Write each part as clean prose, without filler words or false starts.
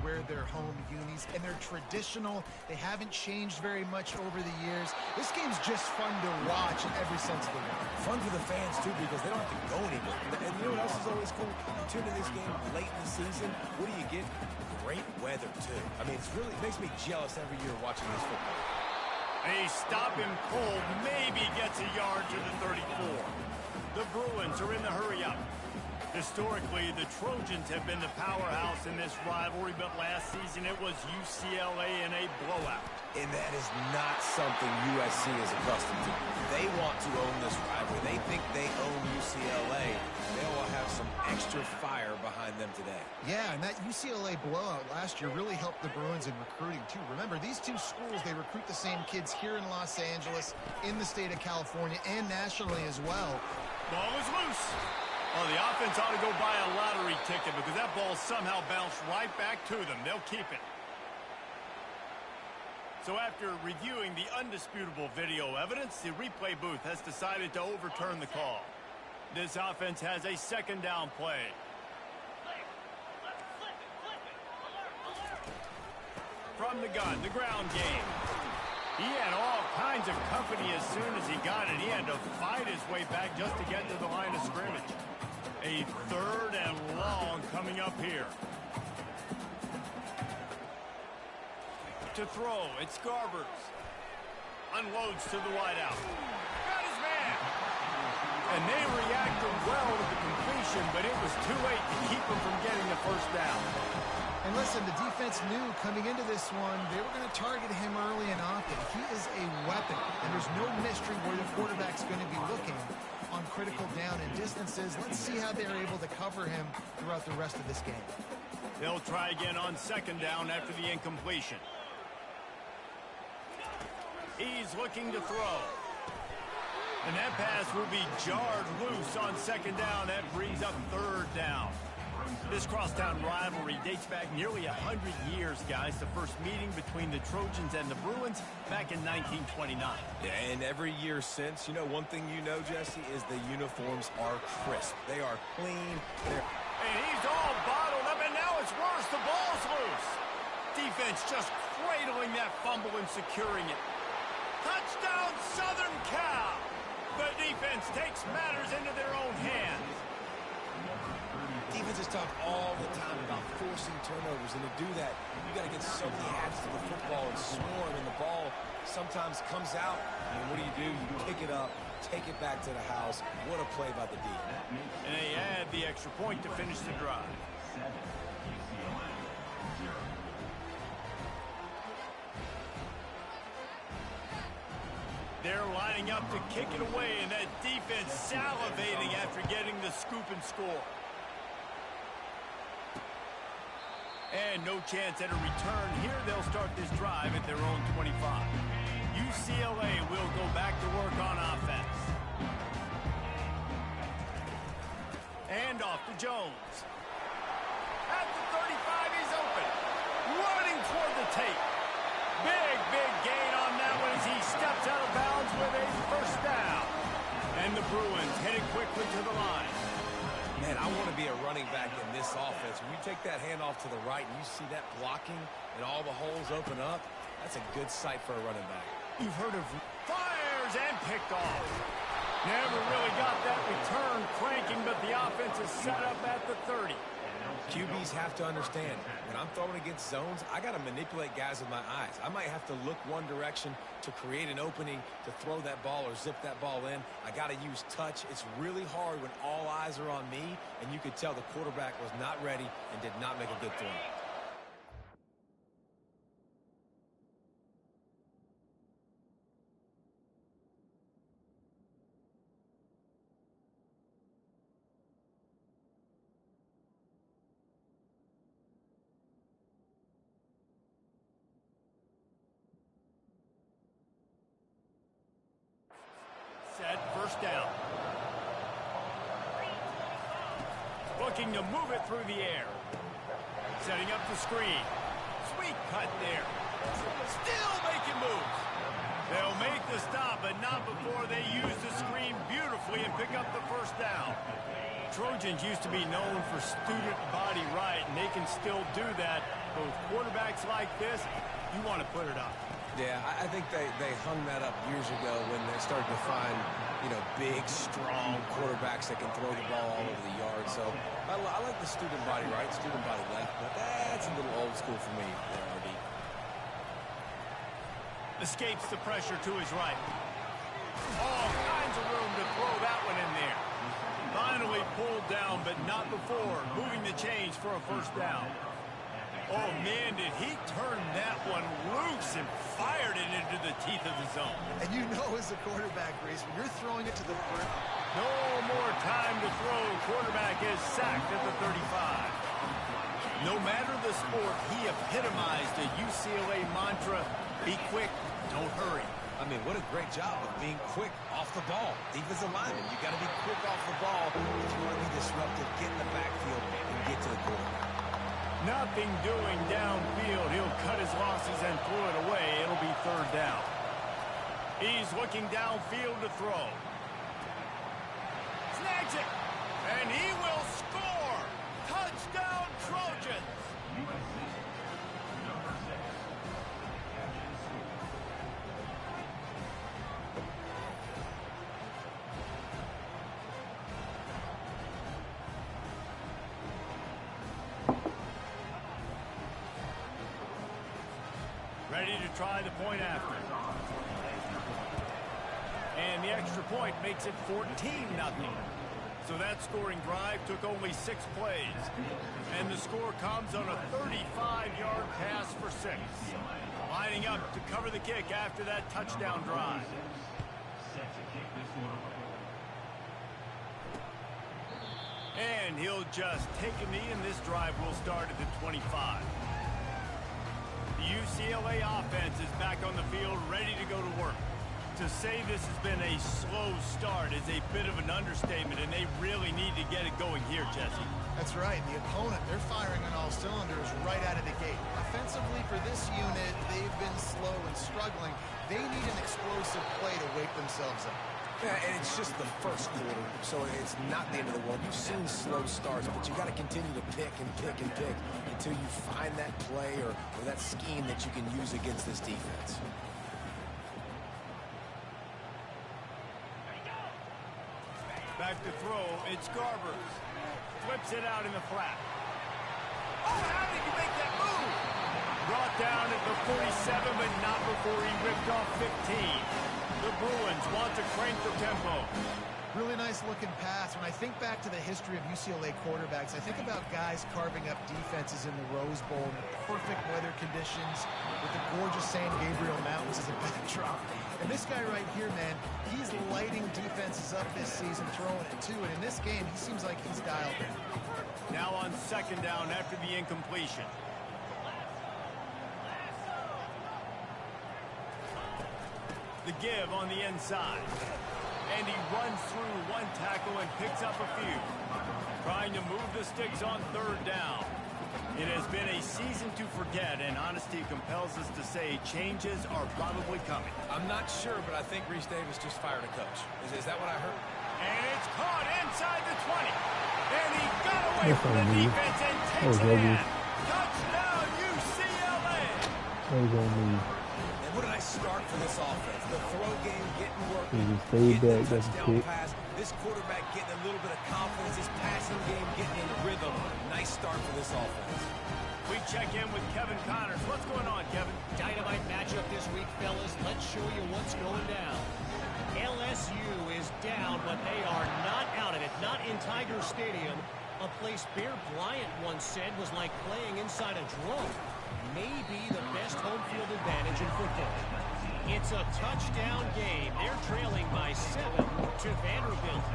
wear their home unis, and they're traditional. They haven't changed very much over the years. This game's just fun to watch in every sense of the word. Fun for the fans, too, because they don't have to go anywhere. And you know what else is always cool? You tune into this game late in the season, what do you get? Great weather, too. I mean, it makes me jealous every year watching this football. They stop him cold, maybe gets a yard to the 34. The Bruins are in the hurry-up. Historically, the Trojans have been the powerhouse in this rivalry, but last season it was UCLA in a blowout. And that is not something USC is accustomed to. They want to own this rivalry. They think they own UCLA. They will have some extra fire behind them today. Yeah, and that UCLA blowout last year really helped the Bruins in recruiting, too. Remember, these two schools, they recruit the same kids here in Los Angeles, in the state of California, and nationally as well. Ball is loose. Oh, the offense ought to go buy a lottery ticket because that ball somehow bounced right back to them. They'll keep it. So after reviewing the undisputable video evidence, the replay booth has decided to overturn the call. This offense has a second down play. From the gun, the ground game. He had all kinds of company as soon as he got it. He had to fight his way back just to get to the line of scrimmage. A third and long coming up here. To throw, it's Garbers. Unloads to the wideout. Got his man. And they reacted well to the completion, but it was too late to keep him from getting the first down. And listen, the defense knew coming into this one, they were going to target him early and often. He is a weapon, and there's no mystery where the quarterback's going to be looking on critical down and distances. Let's see how they're able to cover him throughout the rest of this game. They'll try again on second down after the incompletion. He's looking to throw. And that pass will be jarred loose on second down. That brings up third down. This crosstown rivalry dates back nearly 100 years, guys. The first meeting between the Trojans and the Bruins back in 1929. Yeah, and every year since, you know, one thing you know, Jesse, is the uniforms are crisp. They are clean. And he's all bottled up, and now it's worse. The ball's loose. Defense just cradling that fumble and securing it. Touchdown, Southern Cal. The defense takes matters into their own hands. Defenses talk all the time about forcing turnovers, and to do that, you got to get so many hands to the football and swarm, and the ball sometimes comes out. And what do? You pick it up, take it back to the house. What a play by the D. And they add the extra point to finish the drive. They're lining up to kick it away, and that defense salivating after getting the scoop and score. And no chance at a return here. They'll start this drive at their own 25. UCLA will go back to work on offense. And off to Jones. At the 35, he's open. Running toward the tape. Big gain on that one as he steps out of bounds with a first down. And the Bruins headed quickly to the line. Man, I want to be a running back in this offense. When you take that handoff to the right and you see that blocking and all the holes open up, that's a good sight for a running back. You've heard of fires and picked off. Never really got that return cranking, but the offense is set up at the 30. QBs have to understand, when I'm throwing against zones, I got to manipulate guys with my eyes. I might have to look one direction to create an opening to throw that ball or zip that ball in. I got to use touch. It's really hard when all eyes are on me, and you could tell the quarterback was not ready and did not make a good throw. Set, first down. Looking to move it through the air. Setting up the screen. Sweet cut there. Still making moves. They'll make the stop, but not before they use the screen beautifully and pick up the first down. Trojans used to be known for student body right, and they can still do that. Both quarterbacks like this, you want to put it up. Yeah, I think they hung that up years ago when they started to find, you know, big, strong quarterbacks that can throw the ball all over the yard. So I like the student body right, student body left, but that's a little old school for me there, RD. Escapes the pressure to his right. All kinds of room to throw that one in there. Finally pulled down, but not before moving the chains for a first down. Oh, man, did he turn that one loose and fired it into the teeth of the zone. And you know as a quarterback, Reese, when you're throwing it to the front. No more time to throw. Quarterback is sacked at the 35. No matter the sport, he epitomized a UCLA mantra, be quick, don't hurry. I mean, what a great job of being quick off the ball. Defensive lineman, you got to be quick off the ball if you want to be disruptive, get in the backfield, and get to the quarterback. Nothing doing downfield. He'll cut his losses and throw it away. It'll be third down. He's looking downfield to throw. Snags it. And he will score. Touchdown, Trojans. Ready to try the point after. And the extra point makes it 14-0. So that scoring drive took only 6 plays. And the score comes on a 35-yard pass for 6. Lining up to cover the kick after that touchdown drive. And he'll just take a knee, and this drive will start at the 25. The UCLA offense is back on the field, ready to go to work. To say this has been a slow start is a bit of an understatement, and they really need to get it going here, Jesse. That's right. The opponent, they're firing on all cylinders right out of the gate. Offensively, for this unit, they've been slow and struggling. They need an explosive play to wake themselves up. Yeah, and it's just the first quarter, so it's not the end of the world. You've seen slow starts, but you got to continue to pick and pick and pick until you find that play or that scheme that you can use against this defense. Back to throw, it's Garbers. Flips it out in the flat. Oh, how did you make that move? Brought down at the 47, but not before he ripped off 15. The Bruins want to crank the tempo. Really nice looking pass. When I think back to the history of UCLA quarterbacks, I think about guys carving up defenses in the Rose Bowl in perfect weather conditions with the gorgeous San Gabriel Mountains as a backdrop. And this guy right here, man, he's lighting defenses up this season, throwing it too. And in this game, he seems like he's dialed in. Now on second down after the incompletion. The give on the inside. And he runs through one tackle and picks up a few. Trying to move the sticks on third down. It has been a season to forget, and honesty compels us to say changes are probably coming. I'm not sure, but I think Reese Davis just fired a coach. Is that what I heard? And it's caught inside the 20. And he got away from the defense and takes it in. Touchdown, UCLA. What a nice start for this offense. The throw game getting work. Stay back, that's a kick. Pass. This quarterback getting a little bit of confidence. His passing game getting in rhythm. Nice start for this offense. We check in with Kevin Connors. What's going on, Kevin? Dynamite matchup this week, fellas. Let's show you what's going down. LSU is down, but they are not out of it. Not in Tiger Stadium. A place Bear Bryant once said was like playing inside a drone. Maybe the best home field advantage in football. It's a touchdown game. They're trailing by 7 to Vanderbilt.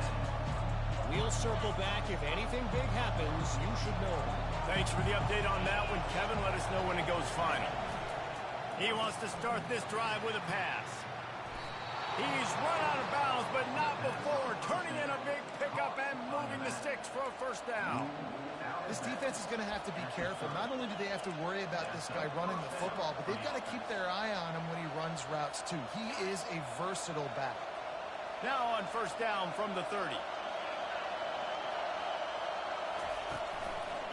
We'll circle back. If anything big happens, you should know. Thanks for the update on that one, Kevin. Let us know when it goes final. He wants to start this drive with a pass. He's run out of bounds, but not before turning in a big pickup and moving the sticks for a first down. This defense is going to have to be careful. Not only do they have to worry about this guy running the football, but they've got to keep their eye on him when he runs routes too. He is a versatile back. Now on first down from the 30.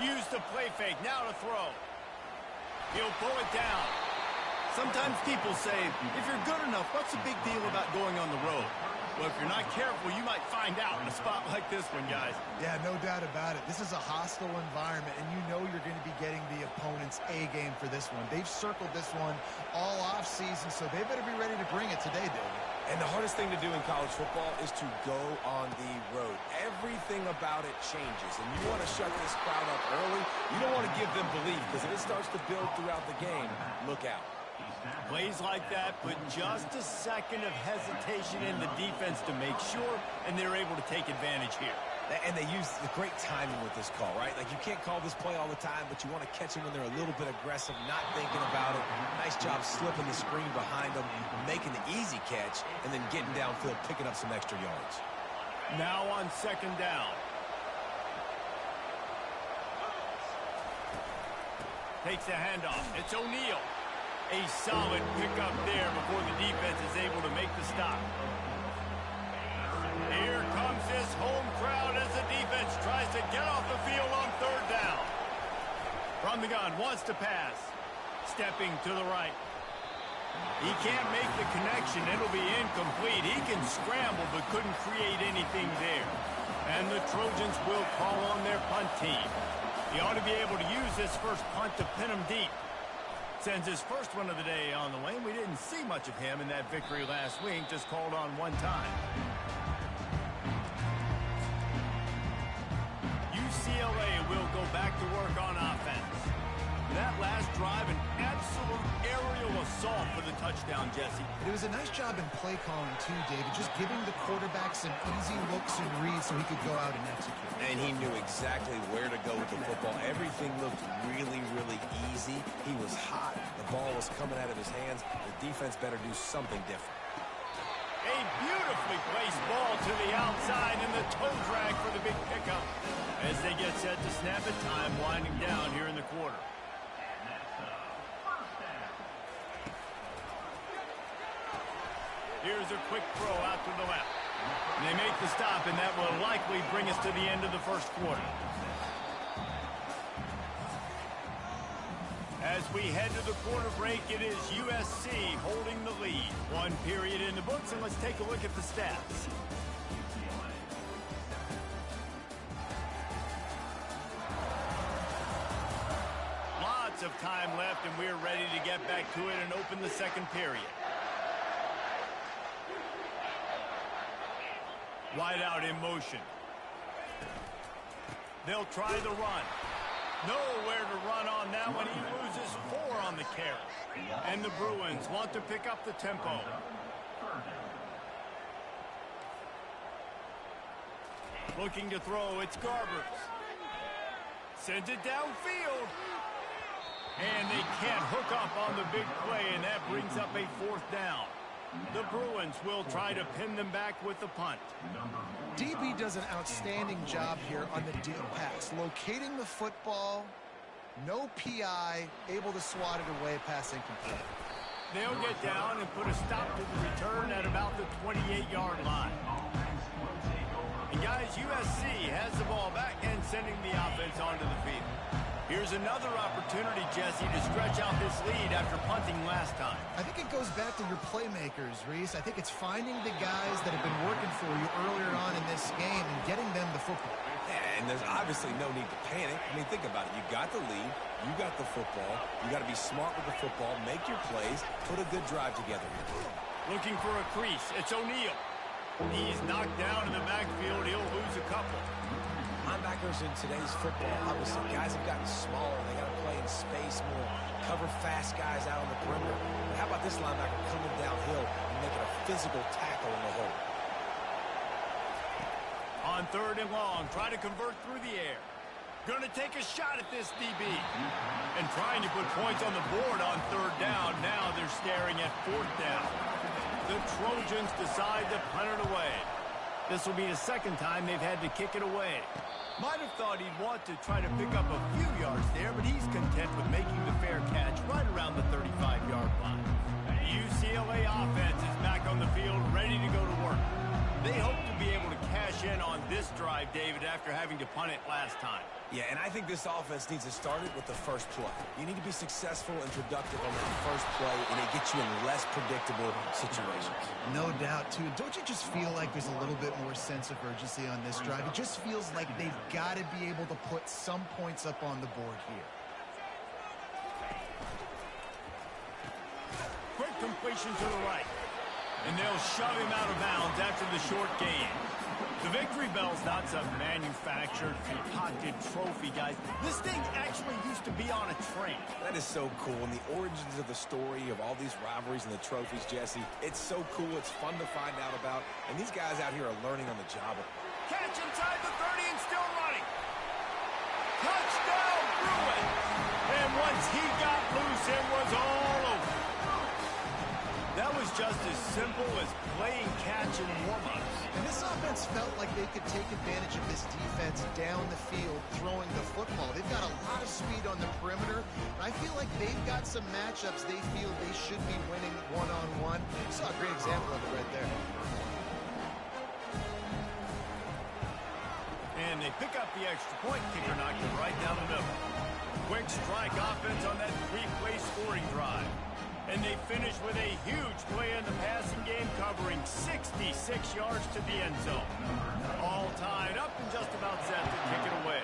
Use the play fake. Now to throw. He'll pull it down. Sometimes people say, if you're good enough, what's the big deal about going on the road? Well, if you're not careful, you might find out in a spot like this one, guys. Yeah, no doubt about it. This is a hostile environment, and you know you're going to be getting the opponent's A game for this one. They've circled this one all offseason, so they better be ready to bring it today, David. And the hardest thing to do in college football is to go on the road. Everything about it changes, and you want to shut this crowd up early. You don't want to give them belief, because if it starts to build throughout the game, look out. Plays like that, but just a second of hesitation in the defense to make sure, and they're able to take advantage here. And they use the great timing with this call, right? Like, you can't call this play all the time, but you want to catch them when they're a little bit aggressive, not thinking about it. Nice job slipping the screen behind them, making the easy catch, and then getting downfield, picking up some extra yards. Now on second down. Takes the handoff. It's O'Neal. A solid pickup there before the defense is able to make the stop. Here comes this home crowd as the defense tries to get off the field on third down. From the gun, wants to pass. Stepping to the right. He can't make the connection. It'll be incomplete. He can scramble but couldn't create anything there. And the Trojans will call on their punt team. He ought to be able to use this first punt to pin him deep. Sends his first one of the day on the lane. We didn't see much of him in that victory last week, just called on one time. UCLA will go back to work on offense. That last drive, an absolute aerial assault for the touchdown, Jesse. It was a nice job in play calling, too, David, just giving the quarterback some easy looks and reads so he could go out and execute. And he knew exactly where to go with the football. Everything looked really, really easy. He was hot. The ball was coming out of his hands. The defense better do something different. A beautifully placed ball to the outside and the toe drag for the big pickup. As they get set to snap it, time winding down here in the quarter. Here's a quick throw out to the left. And they make the stop, and that will likely bring us to the end of the first quarter. As we head to the quarter break, it is USC holding the lead. One period in the books, and let's take a look at the stats. Lots of time left, and we're ready to get back to it and open the second period. Wide out in motion. They'll try the run. Nowhere to run on that one. He loses 4 on the carry. And the Bruins want to pick up the tempo. Looking to throw. It's Garbers. Sends it downfield. And they can't hook up on the big play, and that brings up a 4th down. The Bruins will try to pin them back with the punt. DB does an outstanding job here on the deep pass. Locating the football, no PI, able to swat it away, pass incomplete. They'll get down and put a stop to the return at about the 28-yard line. And guys, USC has the ball back and sending the offense onto the field. Here's another opportunity, Jesse, to stretch out this lead after punting last time. I think it goes back to your playmakers, Reese. I think it's finding the guys that have been working for you earlier on in this game and getting them the football. Yeah, and there's obviously no need to panic. I mean, think about it. You got the lead. You got the football. You got to be smart with the football. Make your plays. Put a good drive together. Looking for a crease. It's O'Neal. He's knocked down in the backfield. He'll lose a couple. Linebackers in today's football, obviously, guys have gotten smaller. They got to play in space more, cover fast guys out on the perimeter. But how about this linebacker coming downhill and making a physical tackle in the hole? On 3rd and long, try to convert through the air. Going to take a shot at this DB. And trying to put points on the board on 3rd down. Now they're staring at 4th down. The Trojans decide to punt it away. This will be the 2nd time they've had to kick it away. Might have thought he'd want to try to pick up a few yards there, but he's content with making the fair catch right around the 35-yard line. The UCLA offense is back on the field, ready to go to work. They hope to be able to cash in on this drive, David, after having to punt it last time. Yeah, and I think this offense needs to start it with the first play. You need to be successful and productive on that first play, and it gets you in less predictable situations. No doubt, too. Don't you just feel like there's a little bit more sense of urgency on this drive? It just feels like they've got to be able to put some points up on the board here. Quick completion to the right. And they'll shove him out of bounds after the short gain. The victory bell's not some manufactured, concocted trophy, guys. This thing actually used to be on a train. That is so cool. And the origins of the story of all these rivalries and the trophies, Jesse, it's so cool. It's fun to find out about. And these guys out here are learning on the job. Catch inside the 30 and still running. Touchdown, Bruins. And once he got loose, it was all over. That was just as simple as playing catch in warm-ups. And this offense felt like they could take advantage of this defense down the field throwing the football. They've got a lot of speed on the perimeter. And I feel like they've got some matchups they feel they should be winning one-on-one. You saw a great example of it right there. And they pick up the extra point. Kicker knocked it right down the middle. Quick strike offense on that three-play scoring drive. And they finish with a huge play in the passing game, covering 66 yards to the end zone. All tied up and just about set to kick it away.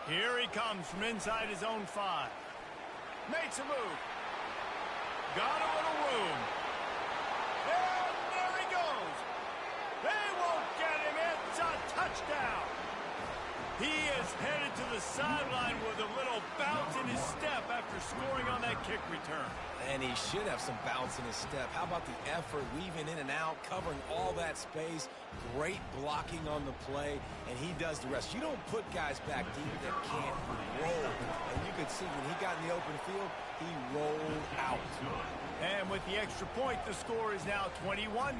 Here he comes from inside his own 5. Makes a move. Got a little room. And there he goes. They won't get him. It's a touchdown. He is headed to the sideline with a little bounce in his step after scoring on that kick return. And he should have some bounce in his step. How about the effort, weaving in and out, covering all that space, great blocking on the play, and he does the rest. You don't put guys back deep that can't roll. And you could see when he got in the open field, he rolled out. And with the extra point, the score is now 21-14.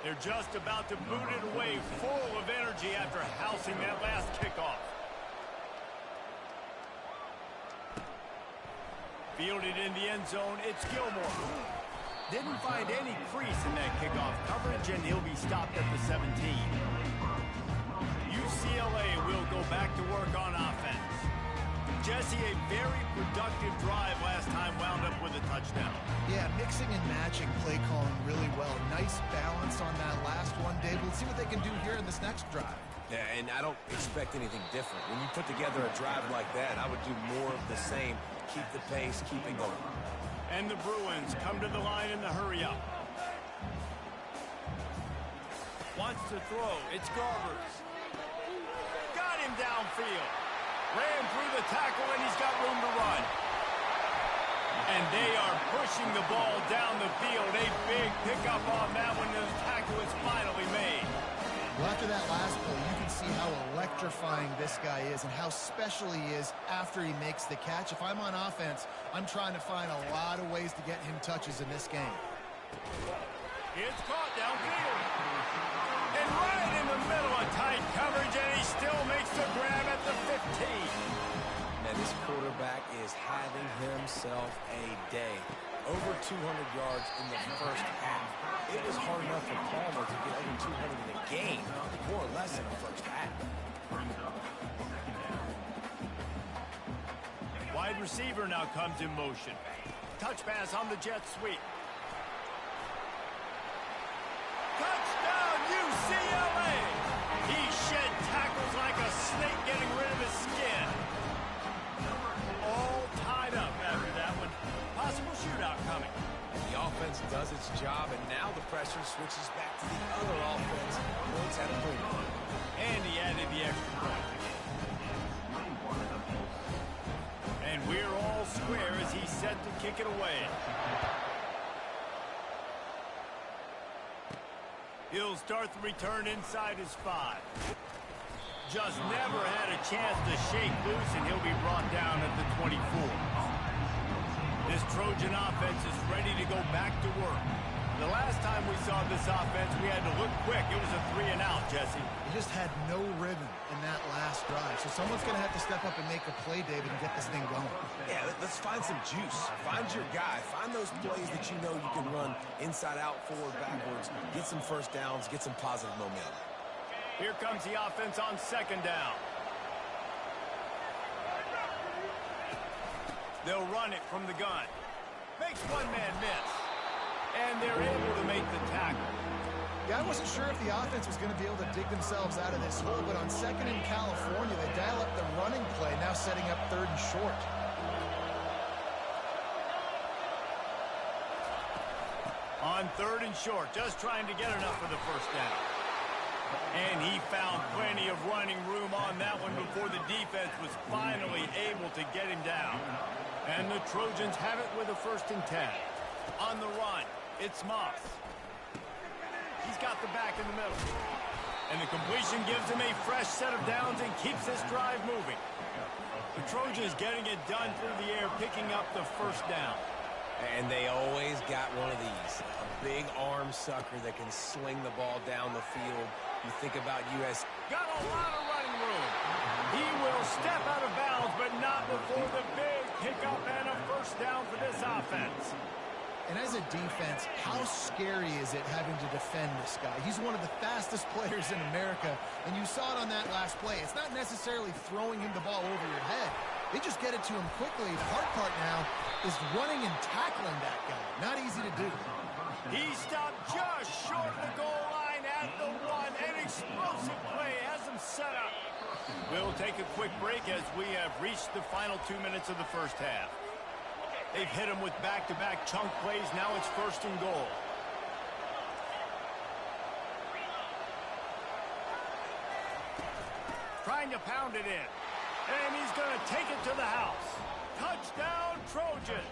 They're just about to boot it away, full of energy after housing that last kickoff. Fielded in the end zone, it's Gilmore. Didn't find any crease in that kickoff coverage, and he'll be stopped at the 17. UCLA will go back to work on offense. Jesse, a very productive drive last time, wound up with a touchdown. Yeah, mixing and matching play calling really well. Nice balance on that last one, Dave. We'll see what they can do here in this next drive. Yeah, and I don't expect anything different. When you put together a drive like that, I would do more of the same. Keep the pace, keep it going. And the Bruins come to the line in the hurry-up. Wants to throw. It's Garbers. Got him downfield. Ran through the tackle, and he's got room to run. And they are pushing the ball down the field. A big pickup on that one, and the tackle is finally made. Well, after that last play, you can see how electrifying this guy is and how special he is after he makes the catch. If I'm on offense, I'm trying to find a lot of ways to get him touches in this game. It's caught downfield. And right in the middle of tight coverage, and he still makes the grab at the 15. And this quarterback is having himself a day. Over 200 yards in the first half. It was hard enough for Palmer to get over 200 in a game, more or less in the first half. Wide receiver now comes in motion. Touch pass on the jet sweep. Touchdown, UCLA! He shed tackles like a snake getting rid of his skin. All tied up after that one. Possible shootout coming. The offense does its job, and now the pressure switches back to the other offense. Points at a premium. And he added the extra point. And we're all square as he's set to kick it away. He'll start the return inside his 5. Just never had a chance to shake loose, and he'll be brought down at the 24. This Trojan offense is ready to go back to work. The last time we saw this offense, we had to look quick. It was a 3-and-out, Jesse. He just had no rhythm in that last drive. So someone's going to have to step up and make a play, David, and get this thing going. Yeah, let's find some juice. Find your guy. Find those plays that you know you can run inside out, forward, backwards. Get some first downs. Get some positive momentum. Here comes the offense on 2nd down. They'll run it from the gun. Makes one man miss. And they're able to make the tackle. Yeah, I wasn't sure if the offense was going to be able to dig themselves out of this hole, but on 2nd and California, they dial up the running play, now setting up 3rd and short. On 3rd and short, just trying to get enough for the first down. And he found plenty of running room on that one before the defense was finally able to get him down. And the Trojans have it with a 1st and 10. On the run, it's Moss. He's got the back in the middle. And the completion gives him a fresh set of downs and keeps this drive moving. The Trojans getting it done through the air, picking up the 1st down. And they always got one of these. A big arm sucker that can sling the ball down the field. You think about US. Got a lot of running room. He will step out of bounds, but not before the big pickup and a 1st down for this offense. And as a defense, how scary is it having to defend this guy? He's one of the fastest players in America, and you saw it on that last play. It's not necessarily throwing him the ball over your head. They just get it to him quickly. The hard part now is running and tackling that guy. Not easy to do. He stopped just short of the goal line at the 1. An explosive play has him set up. We'll take a quick break as we have reached the final 2 minutes of the first half. They've hit him with back-to-back chunk plays. Now it's 1st and goal. Trying to pound it in. And he's going to take it to the house. Touchdown, Trojans.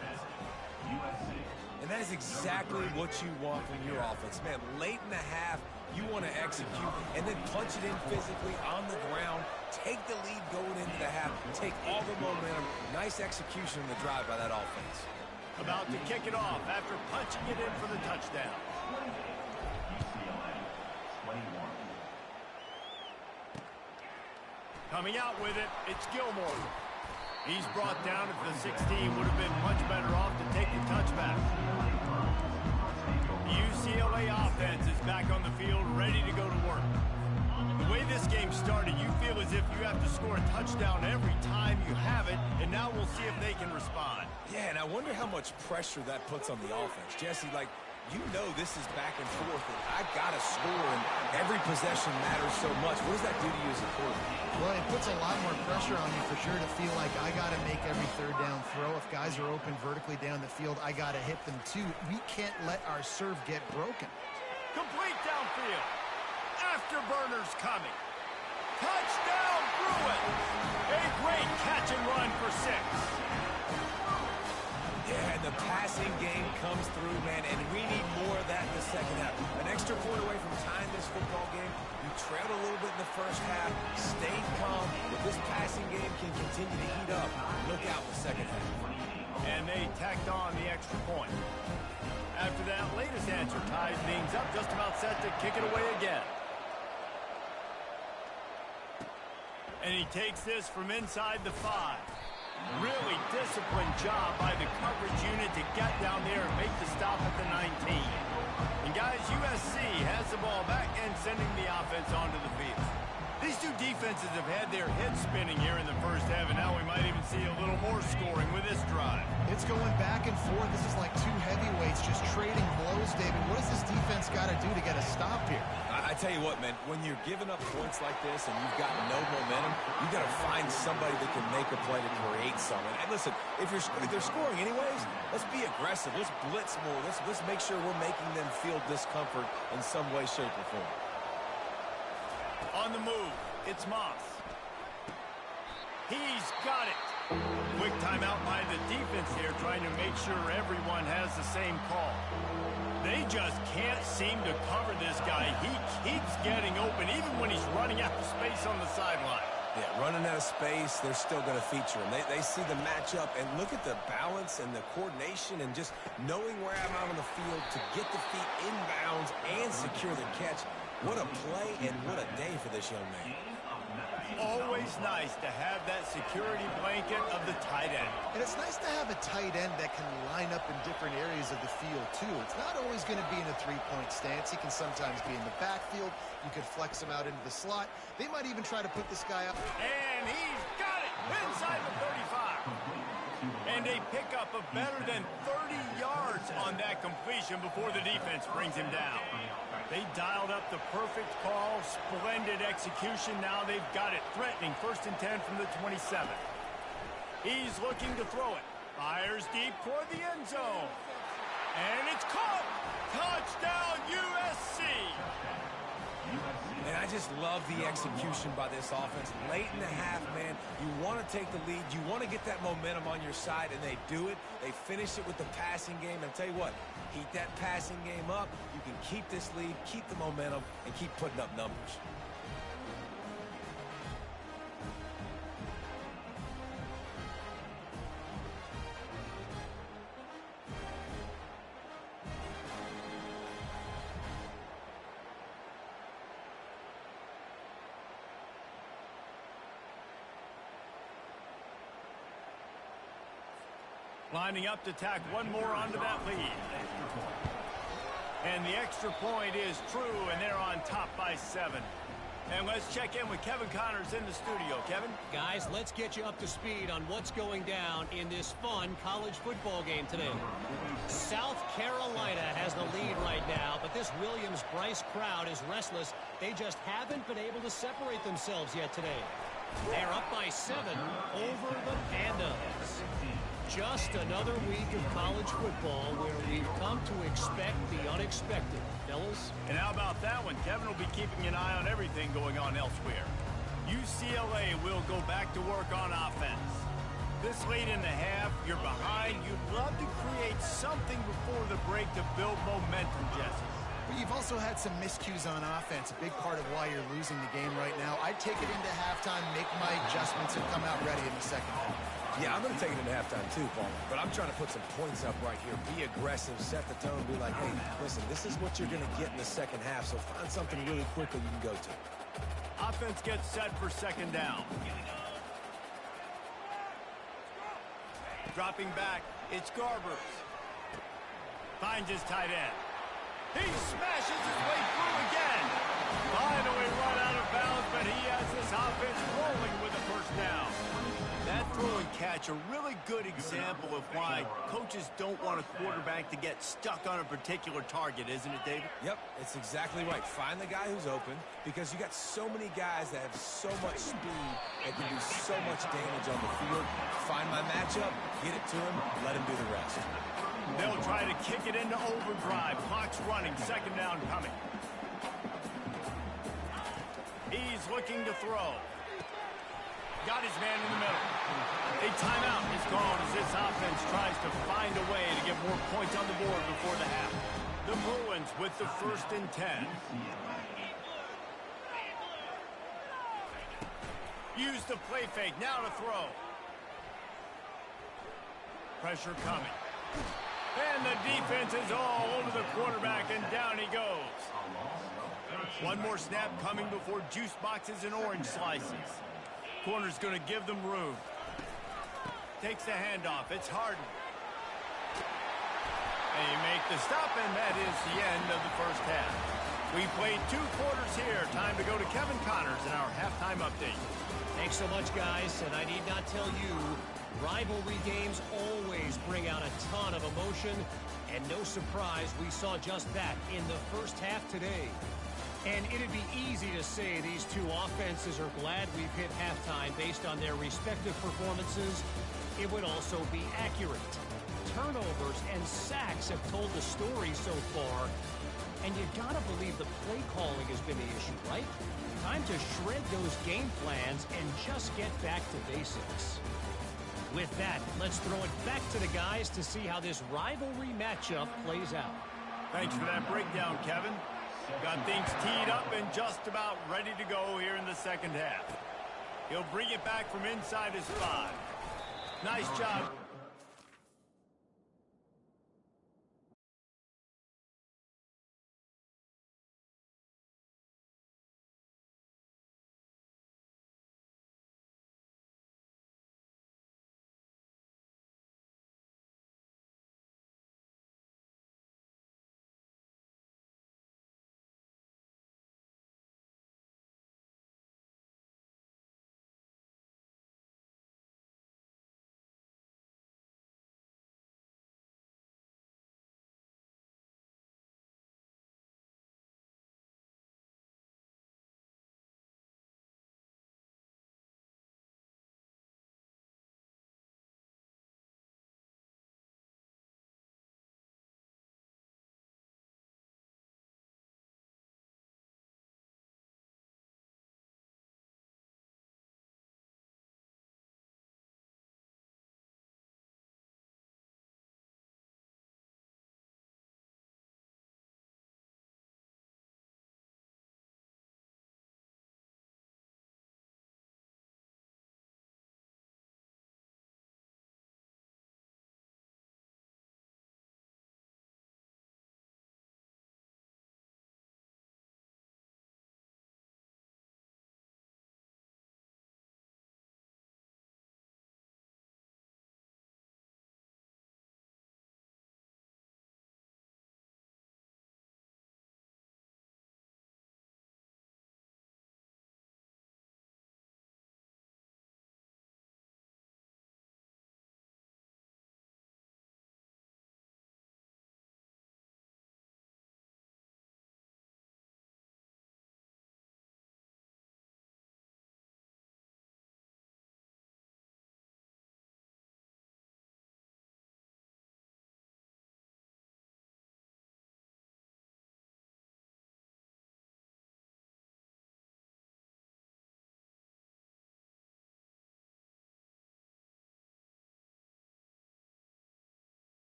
And that is exactly what you want from your offense. Man, late in the half, you want to execute and then punch it in physically on the ground. Take the lead going into the half. Take all the momentum. Nice execution in the drive by that offense. About to kick it off after punching it in for the touchdown. Coming out with it, it's Gilmore. He's brought down at the 16. Would have been much better off to take the touchback. The UCLA offense is back on the field, ready to go to work. The way this game started, you feel as if you have to score a touchdown every time you have it, and now we'll see if they can respond. Yeah, and I wonder how much pressure that puts on the offense. Jesse, like, you know this is back and forth, and I got to score, and every possession matters so much. What does that do to you as a quarterback? Well, it puts a lot more pressure on you for sure to feel like I got to make every 3rd down throw. If guys are open vertically down the field, I got to hit them too. We can't let our serve get broken. Complete downfield. Afterburners coming. Touchdown, Bruins. A great catch and run for 6. Yeah, and the passing game comes through, man, and we need more of that in the second half. An extra point away from tying this football game. You trailed a little bit in the first half, stayed calm, but this passing game can continue to heat up. Look out in the second half. And they tacked on the extra point. After that latest answer ties things up, just about set to kick it away again. And he takes this from inside the 5. Really disciplined job by the coverage unit to get down there and make the stop at the 19. And guys, USC has the ball back and sending the offense onto the field. These two defenses have had their heads spinning here in the first half, and now we might even see a little more scoring with this drive. It's going back and forth. This is like two heavyweights just trading blows, David. What does this defense got to do to get a stop here? I tell you what, man, when you're giving up points like this and you've got no momentum, you've got to find somebody that can make a play to create something. And listen, if they're scoring anyways, let's be aggressive. Let's blitz more. Let's make sure we're making them feel discomfort in some way, shape, or form. On the move, it's Moss. He's got it. Quick timeout by the defense here, trying to make sure everyone has the same call. They just can't seem to cover this guy. He keeps getting open, even when he's running out of space on the sideline. Yeah, running out of space, they're still going to feature him. They see the matchup, and look at the balance and the coordination and just knowing where I'm out on the field to get the feet inbounds and secure the catch. What a play and what a day for this young man. Always nice to have that security blanket of the tight end. And it's nice to have a tight end that can line up in different areas of the field, too. It's not always going to be in a three-point stance. He can sometimes be in the backfield. You could flex him out into the slot. They might even try to put this guy up. And he's got it inside the 35. And a pickup of better than 30 yards on that completion before the defense brings him down. They dialed up the perfect call, splendid execution. Now they've got it threatening. 1st and 10 from the 27. He's looking to throw it. Fires deep toward the end zone. And it's caught. Touchdown USC. And I just love the execution by this offense. Late in the half, man, you want to take the lead. You want to get that momentum on your side, and they do it. They finish it with the passing game. And I'll tell you what, heat that passing game up. You can keep this lead, keep the momentum, and keep putting up numbers. Lining up to tack one more onto that lead. And the extra point is true, and they're on top by 7. And let's check in with Kevin Connors in the studio. Kevin? Guys, let's get you up to speed on what's going down in this fun college football game today. South Carolina has the lead right now, but this Williams-Brice crowd is restless. They just haven't been able to separate themselves yet today. They're up by 7 over the Pandas. Just another week of college football where we've come to expect the unexpected. Fellas? And how about that one? Kevin will be keeping an eye on everything going on elsewhere. UCLA will go back to work on offense. This late in the half, you're behind. You'd love to create something before the break to build momentum, Jesse. But you've also had some miscues on offense, a big part of why you're losing the game right now. I'd take it into halftime, make my adjustments, and come out ready in the second half. Yeah, I'm going to take it into halftime too, Paul. But I'm trying to put some points up right here. Be aggressive, set the tone, be like, hey, listen, this is what you're going to get in the second half, so find something really quickly you can go to. Offense gets set for 2nd down. Dropping back, it's Garbers. Finds his tight end. He smashes his way through again. Finally run out of bounds, but he has this offense rolling with a 1st down. That throw and catch, a really good example of why coaches don't want a quarterback to get stuck on a particular target, isn't it, David? Yep, it's exactly right. Find the guy who's open because you got so many guys that have so much speed that can do so much damage on the field. Find my matchup, get it to him, let him do the rest. They'll try to kick it into overdrive. Clock's running, 2nd down coming. He's looking to throw. Got his man in the middle. A timeout is called as this offense tries to find a way to get more points on the board before the half. The Bruins with the 1st and 10. Use the play fake, now to throw. Pressure coming. And the defense is all over the quarterback, and down he goes. One more snap coming before juice boxes and orange slices. Corner's going to give them room. Takes the handoff. It's Harden. They make the stop, and that is the end of the 1st half. We played 2 quarters here. Time to go to Kevin Connors in our halftime update. Thanks so much, guys. And I need not tell you, rivalry games always bring out a ton of emotion. And no surprise, we saw just that in the 1st half today. And it'd be easy to say these two offenses are glad we've hit halftime based on their respective performances. It would also be accurate. Turnovers and sacks have told the story so far. And you gotta believe the play calling has been the issue, right? Time to shred those game plans and just get back to basics. With that, let's throw it back to the guys to see how this rivalry matchup plays out. Thanks for that breakdown, Kevin. Got things teed up and just about ready to go here in the 2nd half. He'll bring it back from inside his 5. Nice job.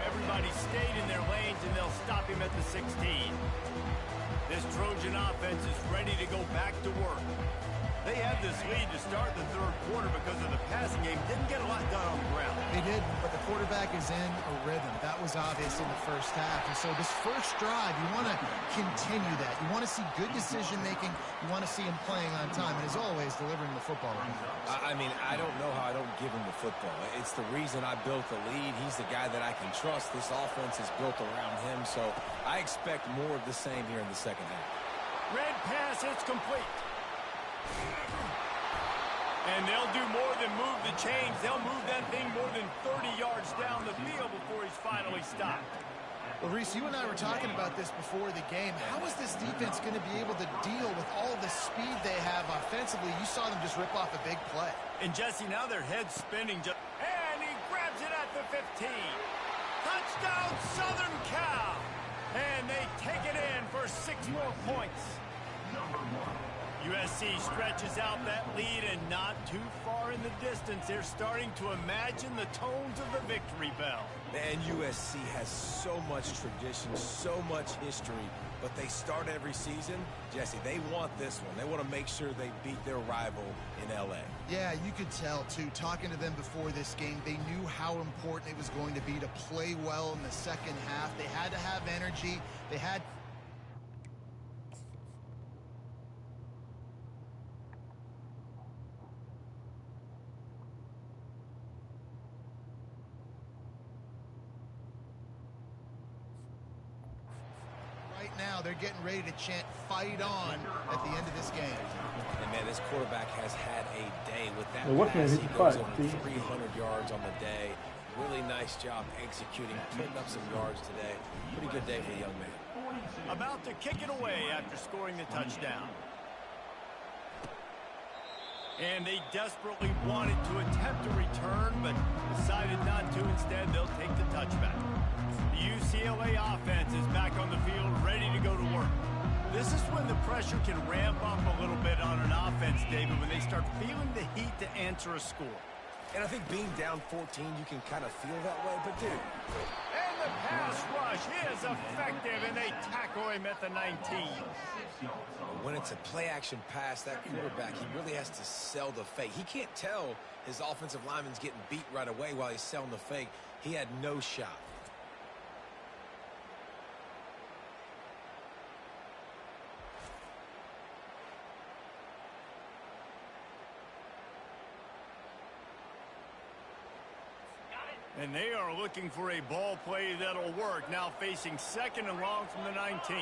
Everybody stayed in their lanes, and they'll stop him at the 16. This Trojan offense is ready to go back to work. They had this lead to start the third quarter because of the passing game. Didn't get a lot done on the ground. They did, but the quarterback is in a rhythm. That was obvious in the first half. And so this first drive, you want to continue that. You want to see good decision-making. You want to see him playing on time. And as always, delivering the football. I mean, I don't know how I don't give him the football. It's the reason I built the lead. He's the guy that I can trust. This offense is built around him. So I expect more of the same here in the second half. Red pass, it's complete. And they'll do more than move the chains. They'll move that thing more than 30 yards down the field before he's finally stopped. Well, Reese, you and I were talking about this before the game. How is this defense going to be able to deal with all the speed they have offensively? You saw them just rip off a big play. And, Jesse, now their head's spinning. And he grabs it at the 15. Touchdown, Southern Cal! And they take it in for 6 more points. USC stretches out that lead and not too far in the distance. They're starting to imagine the tones of the victory bell. Man, USC has so much tradition, so much history, but they start every season. Jesse, they want this one. They want to make sure they beat their rival in LA. Yeah, you could tell, too. Talking to them before this game, they knew how important it was going to be to play well in the second half. They had to have energy. They had... Now they're getting ready to chant "fight on" at the end of this game. And man, this quarterback has had a day with that pass. He goes over 300 yards on the day. Really nice job executing, putting up some yards today. Pretty good day for the young man. About to kick it away after scoring the touchdown. And they desperately wanted to attempt a return, but decided not to. Instead, they'll take the touchback. The UCLA offense is back on the field, ready to go to work. This is when the pressure can ramp up a little bit on an offense, David, when they start feeling the heat to answer a score. And I think being down 14, you can kind of feel that way, but dude. And the pass rush is effective, and they tackle him at the 19. When it's a play-action pass, that quarterback, he really has to sell the fake. He can't tell his offensive lineman's getting beat right away while he's selling the fake. He had no shot. And they are looking for a ball play that'll work. Now facing 2nd and long from the 19.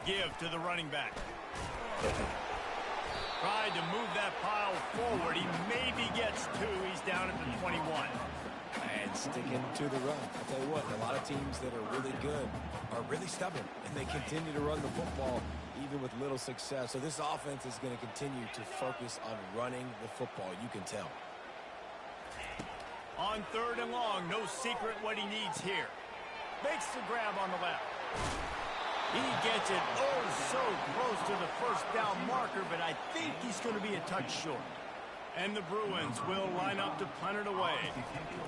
Give to the running back. Tried to move that pile forward. He maybe gets 2. He's down at the 21. And sticking to the run. I'll tell you what, a lot of teams that are really good are really stubborn, and they continue to run the football even with little success. So this offense is going to continue to focus on running the football. You can tell. On 3rd and long, no secret what he needs here. Makes the grab on the left. He gets it so close to the first down marker, but I think he's going to be a touch short. And the Bruins will line up to punt it away.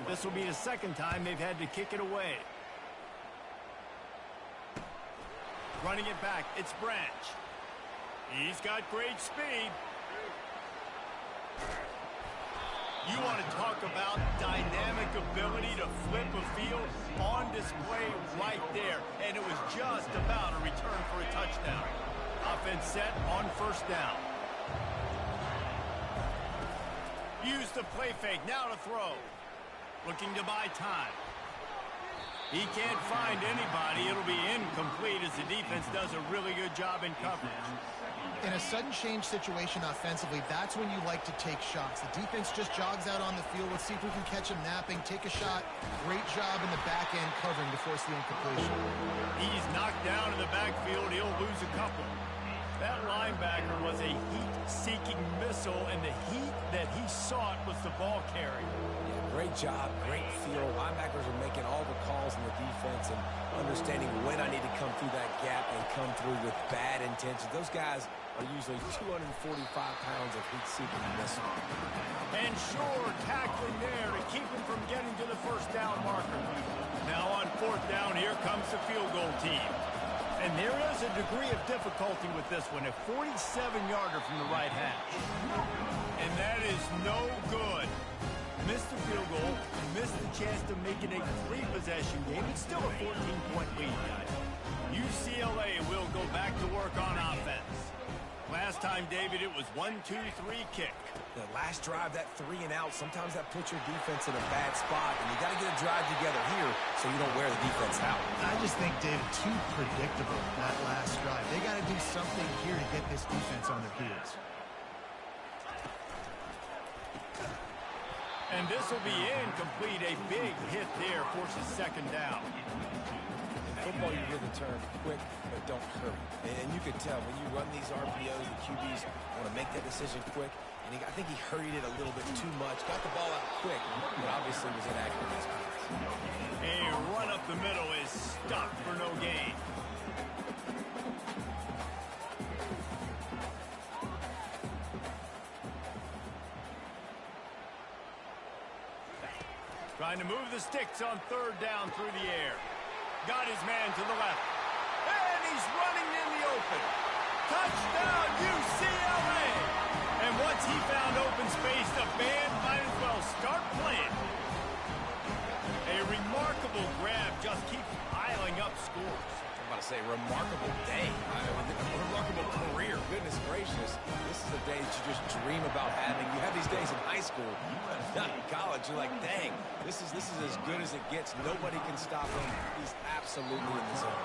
This will be the 2nd time they've had to kick it away. Running it back, it's Branch. He's got great speed. You want to talk about dynamic ability to flip a field on display right there. And it was just about a return for a touchdown. Offense set on 1st down. Use the play fake. Now to throw. Looking to buy time. He can't find anybody. It'll be incomplete as the defense does a really good job in coverage. In a sudden change situation offensively, that's when you like to take shots. The defense just jogs out on the field. Let's see if we can catch him napping. Take a shot. Great job in the back end covering to force the incompletion. He's knocked down in the backfield. He'll lose a couple. That linebacker was a heat-seeking missile, and the heat that he sought was the ball carrier. Yeah, great job, great feel. Linebackers are making all the calls in the defense and understanding when I need to come through that gap and come through with bad intentions. Those guys are usually 245 pounds of heat-seeking missile. And sure, tackling there to keep him from getting to the 1st down marker. Now on 4th down, here comes the field goal team. And there is a degree of difficulty with this one, a 47-yarder from the right hash. And that is no good. Missed the field goal, missed the chance to make it a 3-possession game. It's still a 14-point lead, guys. UCLA will go back to work on offense. Last time, David, it was 1-2-3 kick. The last drive, that 3-and-out, sometimes that puts your defense in a bad spot, and you got to get a drive together here so you don't wear the defense out. I just think, David, too predictable that last drive. They got to do something here to get this defense on their heels. And this will be incomplete. A big hit there forces 2nd down. In football, you hear the term quick, but don't hurry. And you can tell when you run these RPOs, the QBs want to make that decision quick. And I think he hurried it a little bit too much. Got the ball out quick, but obviously was inaccurate. A run up the middle is stopped for no gain. Trying to move the sticks on third down through the air. Got his man to the left. And he's running in the open. Touchdown, UCLA! And once he found open space, the band might as well start playing. A remarkable grab just keeps piling up scores. I'm about to say, remarkable day. Remarkable career. Goodness gracious. This is a day that you just dream about having. You have these days in high school, not in college. You're like, dang, this is as good as it gets. Nobody can stop him. He's absolutely in the zone.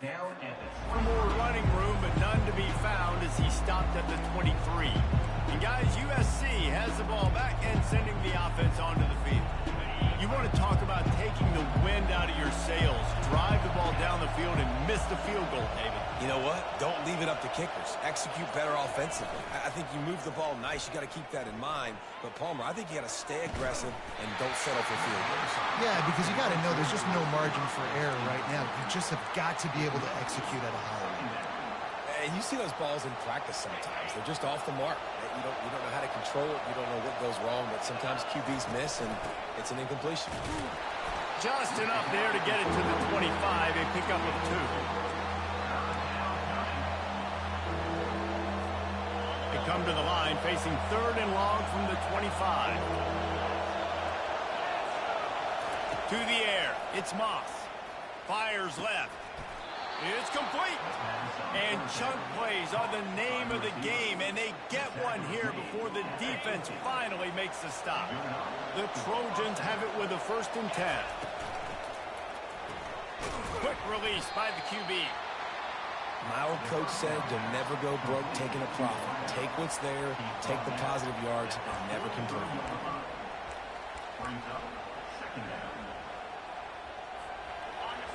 More running room, but none to be found as he stopped at the 23. And guys, USC has the ball back and sending the offense onto the field. You want to talk about taking the wind out of your sails. Drive the ball down the field and miss the field goal, David. You know what? Don't leave it up to kickers. Execute better offensively. I think you move the ball nice. You got to keep that in mind. But, Palmer, I think you got to stay aggressive and don't settle for field goals. Yeah, because you got to know there's just no margin for error right now. You just have got to be able to execute at a high level. And you see those balls in practice sometimes. They're just off the mark. You don't know how to control it. You don't know what goes wrong. But sometimes QBs miss, and it's an incompletion. Just enough there to get it to the 25. A pickup of 2. They come to the line facing 3rd and long from the 25. To the air. It's Moss. Fires left. It's complete. And chunk plays are the name of the game, and they get one here before the defense finally makes the stop. The Trojans have it with a 1st and 10. Quick release by the QB. My old coach said you'll never go broke taking a profit. Take what's there, take the positive yards, and never complain.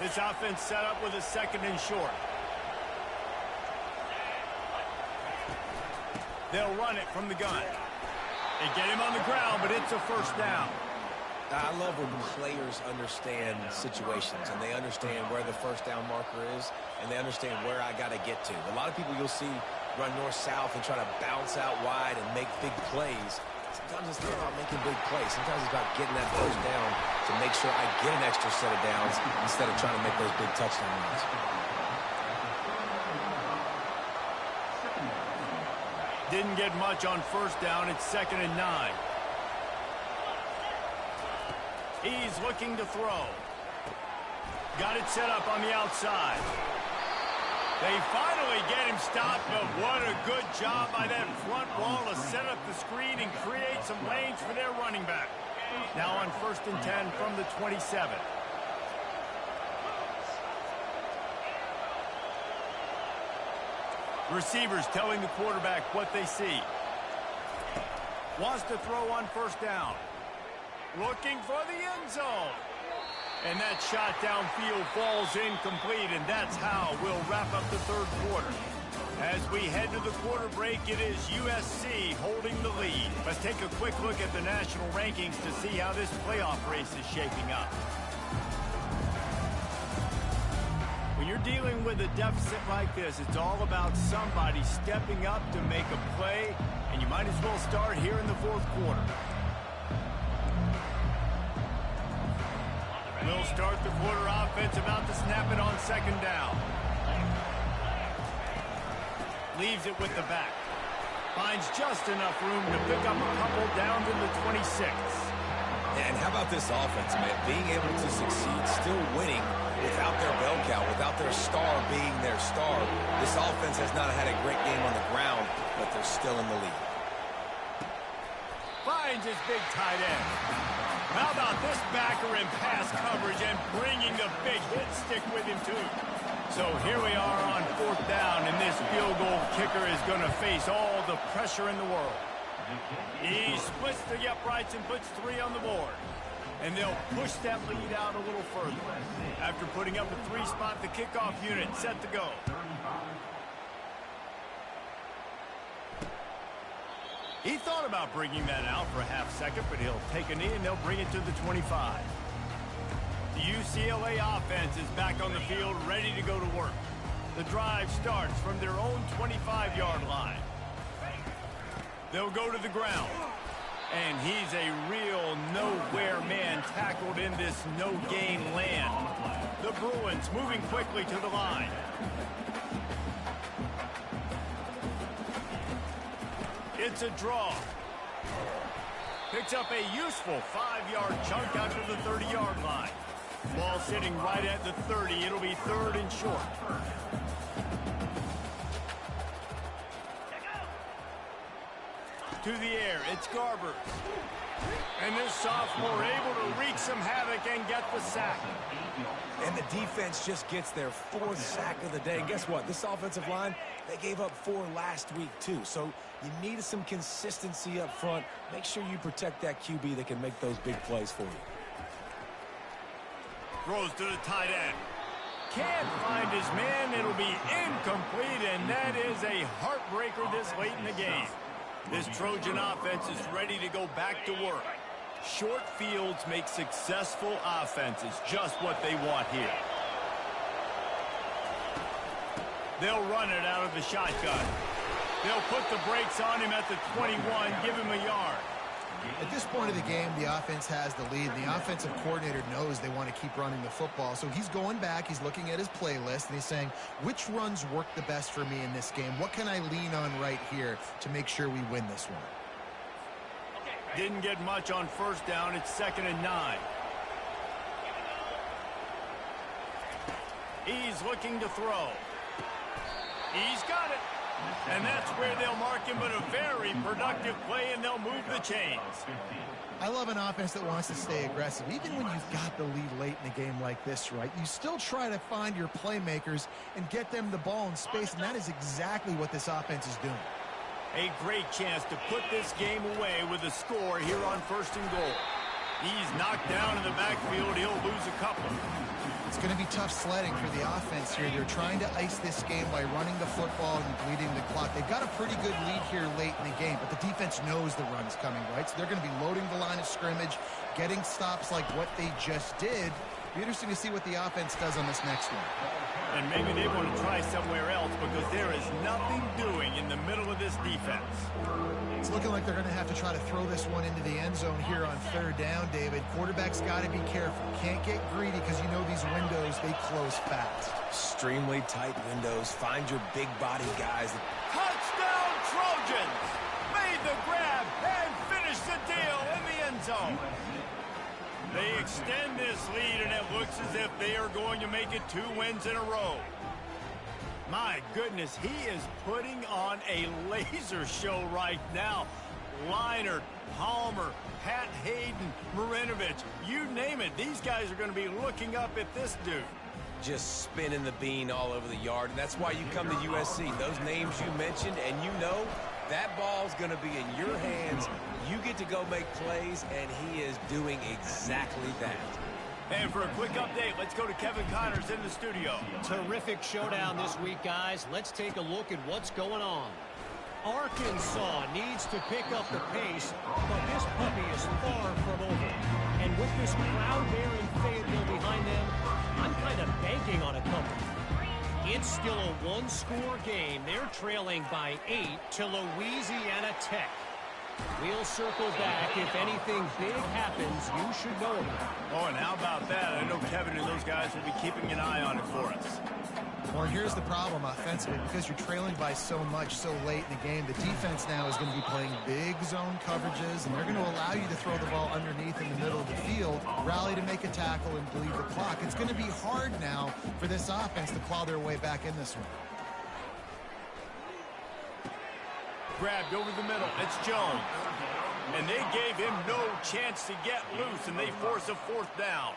This offense set up with a 2nd and short. They'll run it from the gun. They get him on the ground, but it's a 1st down. I love when players understand situations and they understand where the 1st down marker is and they understand where I got to get to. A lot of people you'll see run north-south and try to bounce out wide and make big plays. Sometimes it's not about making big plays. Sometimes it's about getting that 1st down to make sure I get an extra set of downs instead of trying to make those big touchdown runs. Didn't get much on 1st down. It's 2nd and 9. He's looking to throw. Got it set up on the outside. They finally get him stopped, but what a good job by that front wall to set up the screen and create some lanes for their running back. Now on 1st and 10 from the 27. Receivers telling the quarterback what they see. Wants to throw on 1st down. Looking for the end zone. And that shot downfield falls incomplete, and that's how we'll wrap up the 3rd quarter. As we head to the quarter break, it is USC holding the lead. Let's take a quick look at the national rankings to see how this playoff race is shaping up. When you're dealing with a deficit like this, it's all about somebody stepping up to make a play, and you might as well start here in the 4th quarter. We'll start the quarter offense about to snap it on 2nd down. Leaves it with the back. Finds just enough room to pick up a couple down to the 26. And how about this offense, man? Being able to succeed, still winning without their bell cow, without their star being their star. This offense has not had a great game on the ground, but they're still in the lead. Finds his big tight end. How about this backer in pass coverage and bringing the big hit stick with him, too? So here we are on 4th down, and this field goal kicker is going to face all the pressure in the world. He splits the uprights and puts 3 on the board. And they'll push that lead out a little further. After putting up a 3-spot, the kickoff unit set to go. He thought about bringing that out for a half-second, but he'll take a knee and they'll bring it to the 25. The UCLA offense is back on the field, ready to go to work. The drive starts from their own 25-yard line. They'll go to the ground. And he's a real nowhere man tackled in this no-gain land. The Bruins moving quickly to the line. It's a draw. Picks up a useful 5-yard chunk out to the 30-yard line. Ball sitting right at the 30. It'll be 3rd and short. To the air. It's Garber. And this sophomore able to wreak some havoc and get the sack. And the defense just gets their 4th sack of the day. And guess what? This offensive line, they gave up 4 last week too. So you need some consistency up front. Make sure you protect that QB that can make those big plays for you. Throws to the tight end. Can't find his man. It'll be incomplete, and that is a heartbreaker this late in the game. This Trojan offense is ready to go back to work. Short fields make successful offenses, just what they want here. They'll run it out of the shotgun. They'll put the brakes on him at the 21, give him a yard. At this point of the game, the offense has the lead. The offensive coordinator knows they want to keep running the football. So he's going back, he's looking at his playlist, and he's saying, which runs work the best for me in this game? What can I lean on right here to make sure we win this one? Didn't get much on first down. It's 2nd and 9. He's looking to throw. He's got it. And that's where they'll mark him, but a very productive play, and they'll move the chains. I love an offense that wants to stay aggressive. Even when you've got the lead late in a game like this, right, you still try to find your playmakers and get them the ball in space, and that is exactly what this offense is doing. A great chance to put this game away with a score here on 1st and goal. He's knocked down in the backfield. He'll lose a couple. It's going to be tough sledding for the offense here. They're trying to ice this game by running the football and bleeding the clock. They've got a pretty good lead here late in the game, but the defense knows the run's coming, right? So they're going to be loading the line of scrimmage, getting stops like what they just did. Be interesting to see what the offense does on this next one. And maybe they want to try somewhere else because there is nothing doing in the middle of this defense. It's looking like they're going to have to try to throw this one into the end zone here on 3rd down, David. Quarterback's got to be careful. Can't get greedy because you know these windows, they close fast. Extremely tight windows. Find your big body guys. Touchdown Trojans! Made the grab and finished the deal in the end zone. They extend this lead, and it looks as if they are going to make it 2 wins in a row. My goodness, he is putting on a laser show right now. Leinart, Palmer, Pat Hayden, Marinovich, you name it. These guys are going to be looking up at this dude. Just spinning the bean all over the yard, and that's why you come to USC. Those names you mentioned, and you know that ball's going to be in your hands. You get to go make plays, and he is doing exactly that. And for a quick update, let's go to Kevin Connors in the studio. Terrific showdown this week, guys. Let's take a look at what's going on. Arkansas needs to pick up the pace, but this puppy is far from over. And with this crowd there in Fayetteville behind them, I'm kind of banking on a couple. It's still a 1-score game. They're trailing by 8 to Louisiana Tech. We'll circle back. If anything big happens, you should know about it. Oh, and how about that? I know Kevin and those guys will be keeping an eye on it for us. Well, here's the problem offensively. Because you're trailing by so much so late in the game, the defense now is going to be playing big zone coverages, and they're going to allow you to throw the ball underneath in the middle of the field, rally to make a tackle, and bleed the clock. It's going to be hard now for this offense to claw their way back in this one. Grabbed over the middle. It's Jones. And they gave him no chance to get loose, and they force a 4th down.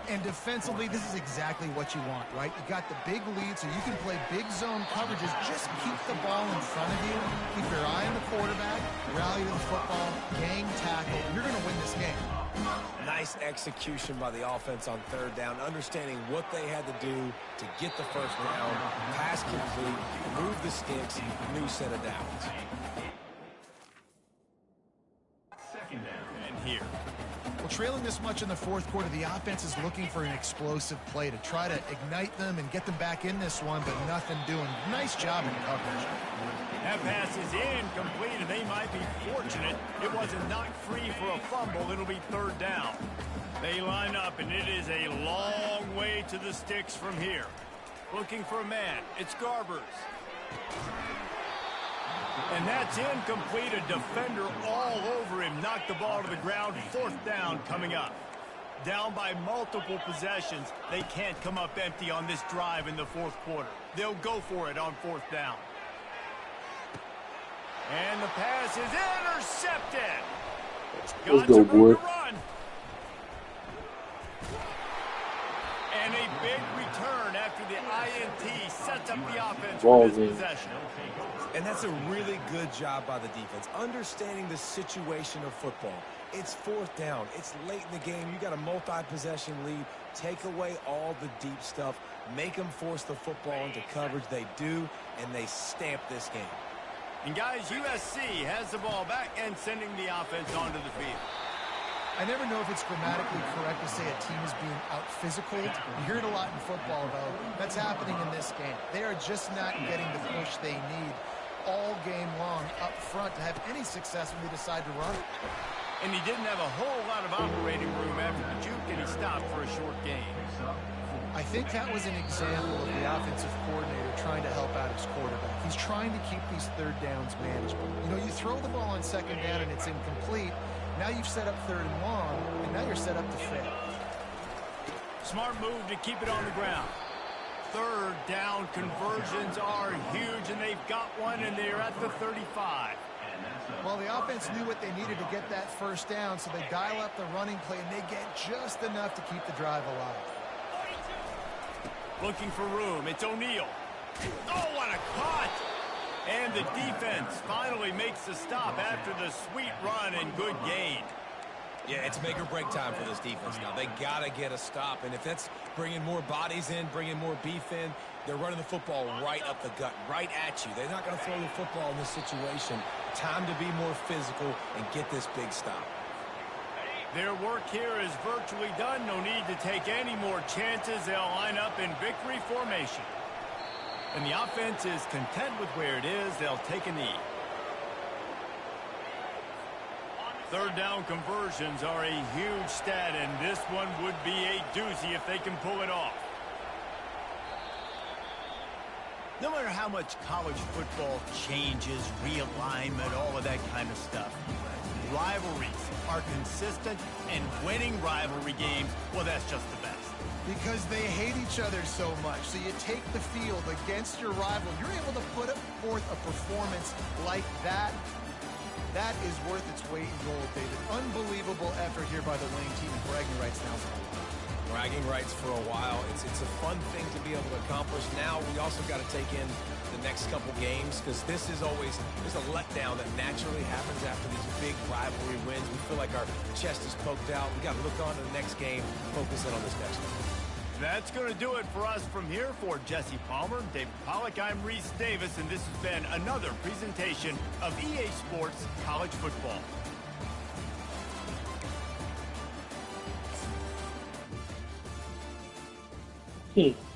And defensively, this is exactly what you want, right? You got the big lead, so you can play big zone coverages. Just keep the ball in front of you. Keep your eye on the quarterback. Rally to the football. Gang tackle. You're going to win this game. Nice execution by the offense on 3rd down, understanding what they had to do to get the 1st down, pass complete, move the sticks, new set of downs. And here. Well, trailing this much in the 4th quarter, the offense is looking for an explosive play to try to ignite them and get them back in this one, but nothing doing. Nice job in coverage. That pass is incomplete, and they might be fortunate it wasn't knocked free for a fumble. It'll be 3rd down. They line up, and it is a long way to the sticks from here. Looking for a man. It's Garbers. And that's incomplete. A defender all over him. Knocked the ball to the ground. 4th down coming up. Down by multiple possessions. They can't come up empty on this drive in the 4th quarter. They'll go for it on 4th down. And the pass is intercepted. Got go, some room boy. to run. And a big return after the INT sets up the offense for this possession. And that's a really good job by the defense, understanding the situation of football. It's fourth down. It's late in the game. You got a multi-possession lead. Take away all the deep stuff. Make them force the football into coverage. They do, and they stamp this game. And guys, USC has the ball back and sending the offense onto the field. I never know if it's grammatically correct to say a team is being out-physicaled. You hear it a lot in football, though. That's happening in this game. They are just not getting the push they need all game long up front to have any success when they decide to run. And he didn't have a whole lot of operating room after the juke, and he stopped for a short gain. I think that was an example of the offensive coordinator trying to help out his quarterback. He's trying to keep these third downs manageable. You know, you throw the ball on second down and it's incomplete. Now you've set up third and long, and now you're set up to fail. Smart move to keep it on the ground. Third down conversions are huge, and they've got one, and they're at the 35. Well, the offense knew what they needed to get that first down, so they dial up the running play, and they get just enough to keep the drive alive. Looking for room. It's O'Neal. Oh, what a cut! And the defense finally makes the stop after the sweet run and good gain. Yeah, it's make or break time for this defense now. They got to get a stop, and if that's bringing more bodies in, bringing more beef in, they're running the football right up the gut, right at you. They're not going to throw the football in this situation. Time to be more physical and get this big stop. Their work here is virtually done. No need to take any more chances. They'll line up in victory formation. And the offense is content with where it is. They'll take a knee. Third down conversions are a huge stat, and this one would be a doozy if they can pull it off. No matter how much college football changes, realignment, all of that kind of stuff, rivalries are consistent, and winning rivalry games, well, that's just the best. Because they hate each other so much. So you take the field against your rival. You're able to put forth a performance like that. That is worth its weight in gold, David. Unbelievable effort here by the winning team. Bragging rights now for a while. Bragging rights for a while. It's a fun thing to be able to accomplish. Now we also got to take in the next couple games, because this is always, there's a letdown that naturally happens after these big rivalry wins. We feel like our chest is poked out. We got to look on to the next game, focus in on this next one. That's going to do it for us from here. For Jesse Palmer, David Pollack, I'm Reese Davis, and this has been another presentation of EA Sports College Football. Hmm.